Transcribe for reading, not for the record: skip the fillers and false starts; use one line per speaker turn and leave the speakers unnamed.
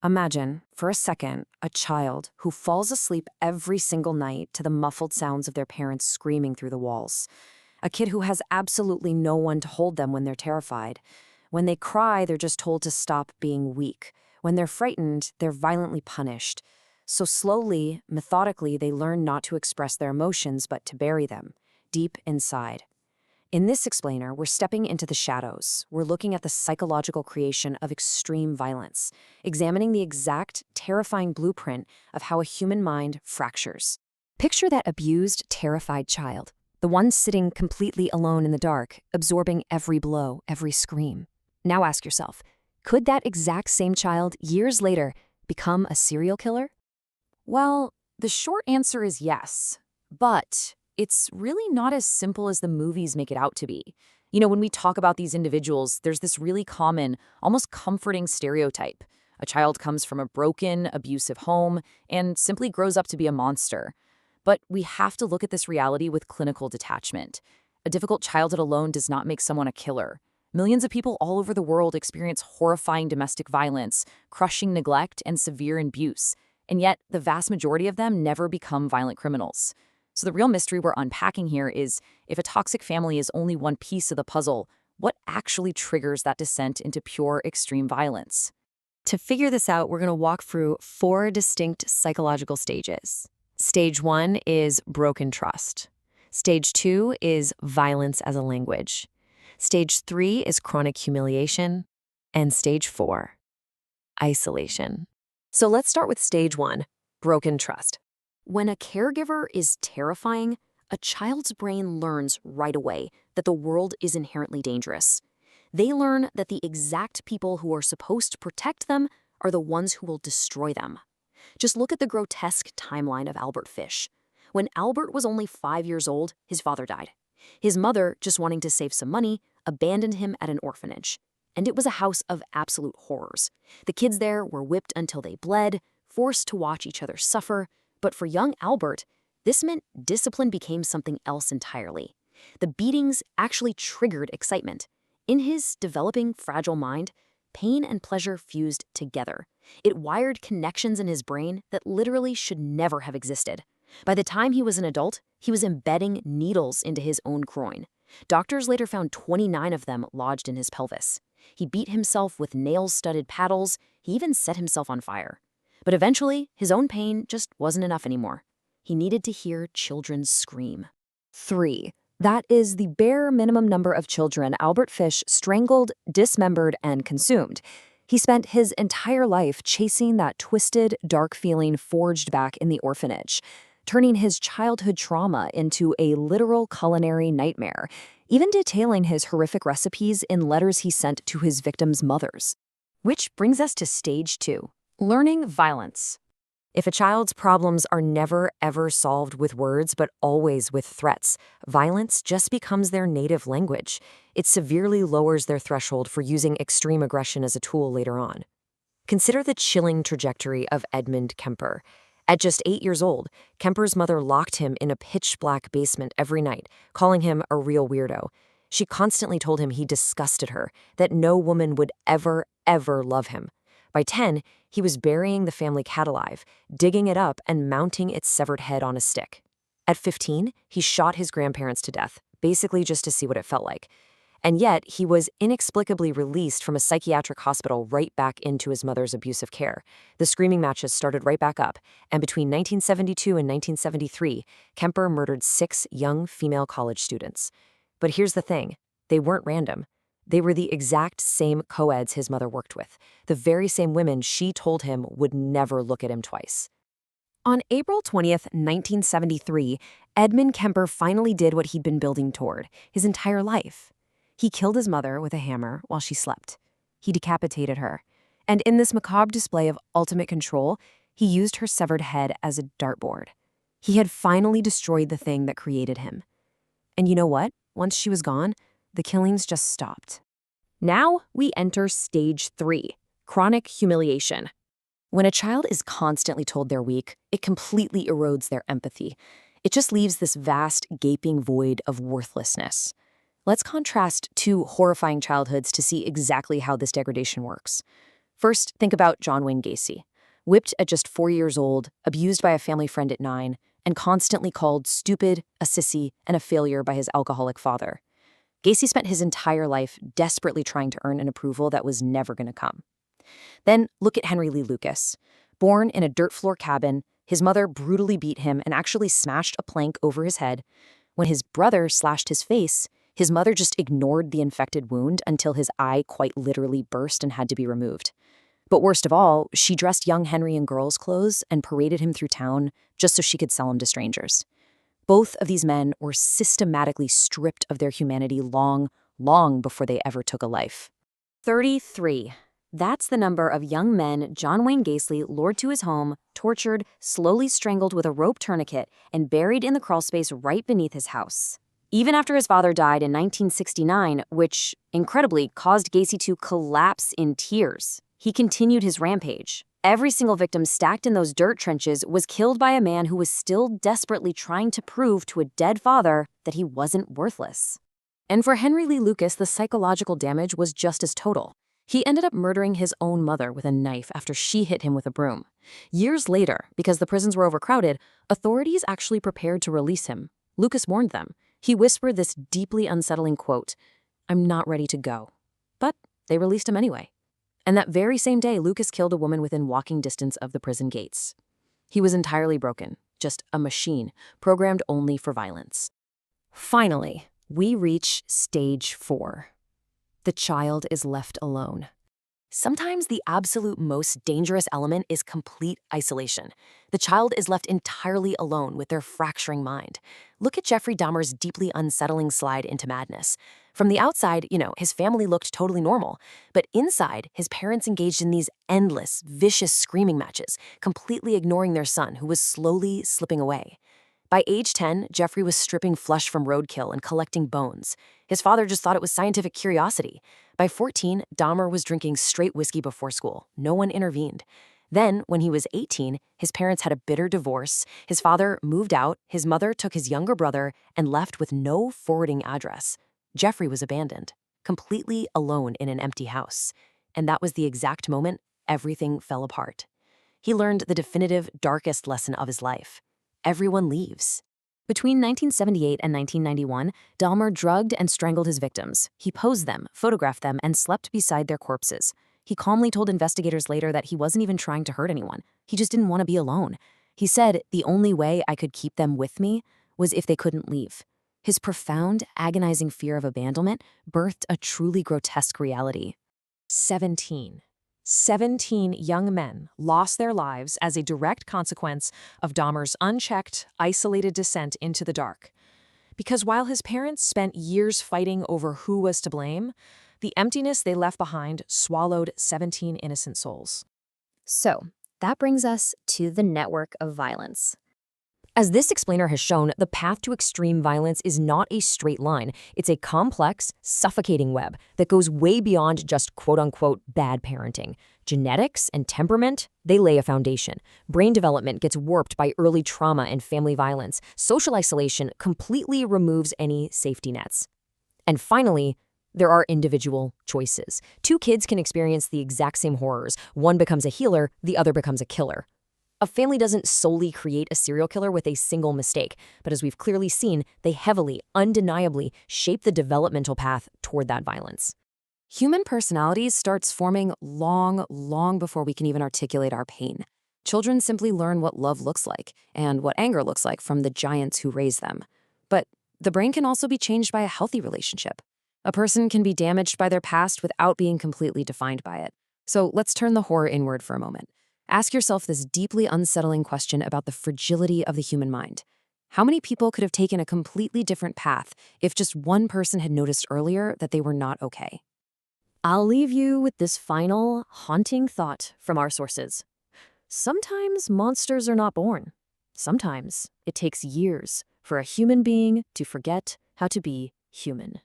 Imagine, for a second, a child who falls asleep every single night to the muffled sounds of their parents screaming through the walls. A kid who has absolutely no one to hold them when they're terrified. When they cry, they're just told to stop being weak. When they're frightened, they're violently punished. So slowly, methodically, they learn not to express their emotions but to bury them, deep inside. In this explainer, we're stepping into the shadows. We're looking at the psychological creation of extreme violence, examining the exact, terrifying blueprint of how a human mind fractures. Picture that abused, terrified child, the one sitting completely alone in the dark, absorbing every blow, every scream. Now ask yourself, could that exact same child, years later, become a serial killer? Well, the short answer is yes, but it's really not as simple as the movies make it out to be. When we talk about these individuals, there's this really common, almost comforting stereotype. A child comes from a broken, abusive home and simply grows up to be a monster. But we have to look at this reality with clinical detachment. A difficult childhood alone does not make someone a killer. Millions of people all over the world experience horrifying domestic violence, crushing neglect, and severe abuse. And yet, the vast majority of them never become violent criminals. So the real mystery we're unpacking here is, if a toxic family is only one piece of the puzzle, what actually triggers that descent into pure extreme violence? To figure this out, we're going to walk through 4 distinct psychological stages. Stage 1 is broken trust. Stage 2 is violence as a language. Stage 3 is chronic humiliation. And stage 4, isolation. So let's start with stage 1, broken trust. When a caregiver is terrifying, a child's brain learns right away that the world is inherently dangerous. They learn that the exact people who are supposed to protect them are the ones who will destroy them. Just look at the grotesque timeline of Albert Fish. When Albert was only 5 years old, his father died. His mother, just wanting to save some money, abandoned him at an orphanage. And it was a house of absolute horrors. The kids there were whipped until they bled, forced to watch each other suffer. But for young Albert, this meant discipline became something else entirely. The beatings actually triggered excitement. In his developing, fragile mind, pain and pleasure fused together. It wired connections in his brain that literally should never have existed. By the time he was an adult, he was embedding needles into his own groin. Doctors later found 29 of them lodged in his pelvis. He beat himself with nail-studded paddles. He even set himself on fire. But eventually, his own pain just wasn't enough anymore. He needed to hear children scream. 3. That is the bare minimum number of children Albert Fish strangled, dismembered, and consumed. He spent his entire life chasing that twisted, dark feeling forged back in the orphanage, turning his childhood trauma into a literal culinary nightmare, even detailing his horrific recipes in letters he sent to his victims' mothers. Which brings us to stage 2. Learning violence. If a child's problems are never, ever solved with words, but always with threats, violence just becomes their native language. It severely lowers their threshold for using extreme aggression as a tool later on. Consider the chilling trajectory of Edmund Kemper. At just 8 years old, Kemper's mother locked him in a pitch-black basement every night, calling him a real weirdo. She constantly told him he disgusted her, that no woman would ever, ever love him. By 10, he was burying the family cat alive, digging it up and mounting its severed head on a stick. At 15, he shot his grandparents to death, basically just to see what it felt like. And yet, he was inexplicably released from a psychiatric hospital right back into his mother's abusive care. The screaming matches started right back up, and between 1972 and 1973, Kemper murdered 6 young female college students. But here's the thing, they weren't random. They were the exact same co-eds his mother worked with, the very same women she told him would never look at him twice. On April 20th, 1973, Edmund Kemper finally did what he'd been building toward his entire life. He killed his mother with a hammer while she slept. He decapitated her. And in this macabre display of ultimate control, he used her severed head as a dartboard. He had finally destroyed the thing that created him. And you know what? Once she was gone, the killings just stopped. Now we enter stage 3, chronic humiliation. When a child is constantly told they're weak, it completely erodes their empathy. It just leaves this vast, gaping void of worthlessness. Let's contrast 2 horrifying childhoods to see exactly how this degradation works. First, think about John Wayne Gacy. Whipped at just 4 years old, abused by a family friend at 9, and constantly called stupid, a sissy, and a failure by his alcoholic father. Gacy spent his entire life desperately trying to earn an approval that was never going to come. Then look at Henry Lee Lucas. Born in a dirt floor cabin, his mother brutally beat him and actually smashed a plank over his head. When his brother slashed his face, his mother just ignored the infected wound until his eye quite literally burst and had to be removed. But worst of all, she dressed young Henry in girls' clothes and paraded him through town just so she could sell him to strangers. Both of these men were systematically stripped of their humanity long before they ever took a life. 33. That's the number of young men John Wayne Gacy lured to his home, tortured, slowly strangled with a rope tourniquet, and buried in the crawlspace right beneath his house. Even after his father died in 1969, which, incredibly, caused Gacy to collapse in tears, he continued his rampage. Every single victim stacked in those dirt trenches was killed by a man who was still desperately trying to prove to a dead father that he wasn't worthless. And for Henry Lee Lucas, the psychological damage was just as total. He ended up murdering his own mother with a knife after she hit him with a broom. Years later, because the prisons were overcrowded, authorities actually prepared to release him. Lucas warned them. He whispered this deeply unsettling quote, "I'm not ready to go." But they released him anyway. And that very same day, Lucas killed a woman within walking distance of the prison gates. He was entirely broken, just a machine, programmed only for violence. Finally, we reach stage 4. The child is left alone. Sometimes the absolute most dangerous element is complete isolation. The child is left entirely alone with their fracturing mind. Look at Jeffrey Dahmer's deeply unsettling slide into madness. From the outside, his family looked totally normal. But inside, his parents engaged in these endless, vicious screaming matches, completely ignoring their son, who was slowly slipping away. By age 10, Jeffrey was stripping flesh from roadkill and collecting bones. His father just thought it was scientific curiosity. By 14, Dahmer was drinking straight whiskey before school. No one intervened. Then, when he was 18, his parents had a bitter divorce. His father moved out, his mother took his younger brother, and left with no forwarding address. Jeffrey was abandoned, completely alone in an empty house. And that was the exact moment everything fell apart. He learned the definitive, darkest lesson of his life. Everyone leaves. Between 1978 and 1991, Dahmer drugged and strangled his victims. He posed them, photographed them, and slept beside their corpses. He calmly told investigators later that he wasn't even trying to hurt anyone. He just didn't want to be alone. He said, "The only way I could keep them with me was if they couldn't leave." His profound, agonizing fear of abandonment birthed a truly grotesque reality. 17 young men lost their lives as a direct consequence of Dahmer's unchecked, isolated descent into the dark. Because while his parents spent years fighting over who was to blame, the emptiness they left behind swallowed 17 innocent souls. So, that brings us to the network of violence. As this explainer has shown, the path to extreme violence is not a straight line. It's a complex, suffocating web that goes way beyond just quote-unquote bad parenting. Genetics and temperament, they lay a foundation. Brain development gets warped by early trauma and family violence. Social isolation completely removes any safety nets. And finally, there are individual choices. 2 kids can experience the exact same horrors. One becomes a healer, the other becomes a killer. A family doesn't solely create a serial killer with a single mistake, but as we've clearly seen, they heavily, undeniably shape the developmental path toward that violence. Human personalities starts forming long before we can even articulate our pain. Children simply learn what love looks like and what anger looks like from the giants who raise them. But the brain can also be changed by a healthy relationship. A person can be damaged by their past without being completely defined by it. So let's turn the horror inward for a moment. Ask yourself this deeply unsettling question about the fragility of the human mind. How many people could have taken a completely different path if just one person had noticed earlier that they were not okay? I'll leave you with this final, haunting thought from our sources. Sometimes monsters are not born. Sometimes it takes years for a human being to forget how to be human.